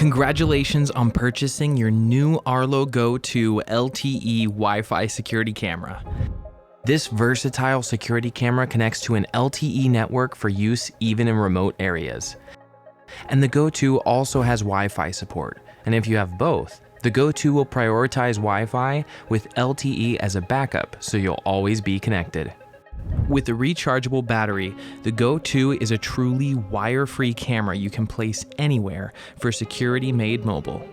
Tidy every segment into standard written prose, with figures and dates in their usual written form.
Congratulations on purchasing your new Arlo GO 2 LTE Wi-Fi security camera. This versatile security camera connects to an LTE network for use even in remote areas. And the GO 2 also has Wi-Fi support, and if you have both, the GO 2 will prioritize Wi-Fi with LTE as a backup, so you'll always be connected. With a rechargeable battery, the GO 2 is a truly wire-free camera you can place anywhere for security made mobile.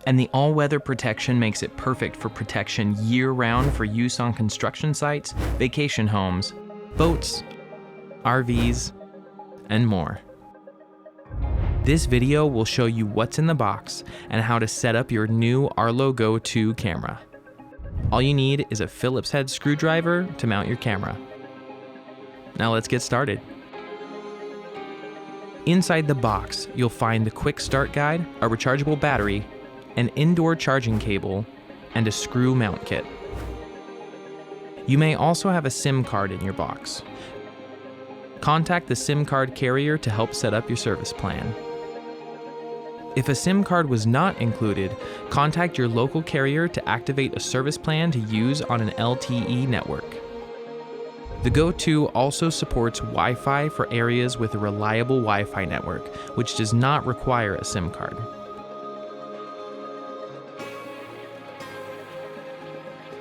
And the all-weather protection makes it perfect for protection year-round for use on construction sites, vacation homes, boats, RVs, and more. This video will show you what's in the box and how to set up your new Arlo GO 2 camera. All you need is a Phillips head screwdriver to mount your camera. Now let's get started. Inside the box, you'll find the quick start guide, a rechargeable battery, an indoor charging cable, and a screw mount kit. You may also have a SIM card in your box. Contact the SIM card carrier to help set up your service plan. If a SIM card was not included, contact your local carrier to activate a service plan to use on an LTE network. The GO 2 also supports Wi-Fi for areas with a reliable Wi-Fi network, which does not require a SIM card.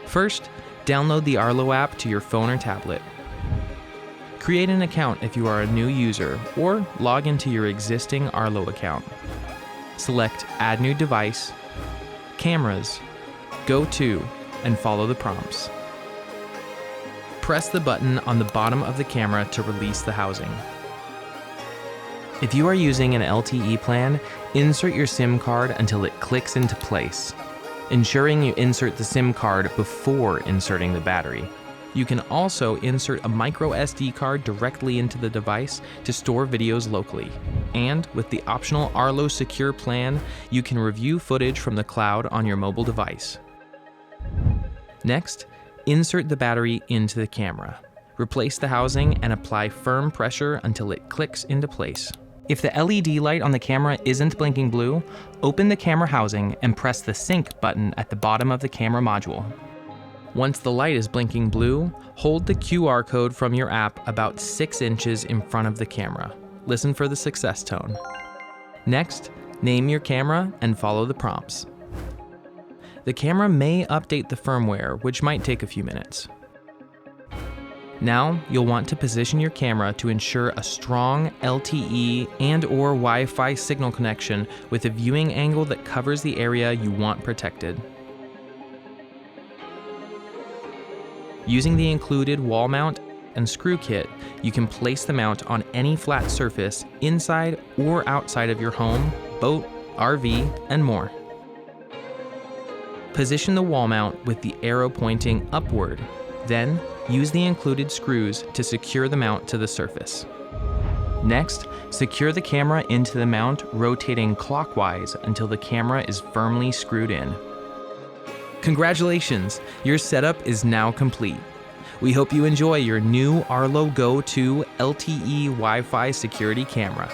First, download the Arlo app to your phone or tablet. Create an account if you are a new user, or log into your existing Arlo account. Select Add New Device, Cameras, GO 2, and follow the prompts. Press the button on the bottom of the camera to release the housing. If you are using an LTE plan, insert your SIM card until it clicks into place, ensuring you insert the SIM card before inserting the battery. You can also insert a micro SD card directly into the device to store videos locally. And with the optional Arlo Secure plan, you can review footage from the cloud on your mobile device. Next, insert the battery into the camera. Replace the housing and apply firm pressure until it clicks into place. If the LED light on the camera isn't blinking blue, open the camera housing and press the sync button at the bottom of the camera module. Once the light is blinking blue, hold the QR code from your app about 6 inches in front of the camera. Listen for the success tone. Next, name your camera and follow the prompts. The camera may update the firmware, which might take a few minutes. Now, you'll want to position your camera to ensure a strong LTE and/or Wi-Fi signal connection with a viewing angle that covers the area you want protected. Using the included wall mount and screw kit, you can place the mount on any flat surface inside or outside of your home, boat, RV, and more. Position the wall mount with the arrow pointing upward. Then, use the included screws to secure the mount to the surface. Next, secure the camera into the mount, rotating clockwise until the camera is firmly screwed in. Congratulations! Your setup is now complete. We hope you enjoy your new Arlo GO 2 LTE Wi-Fi security camera.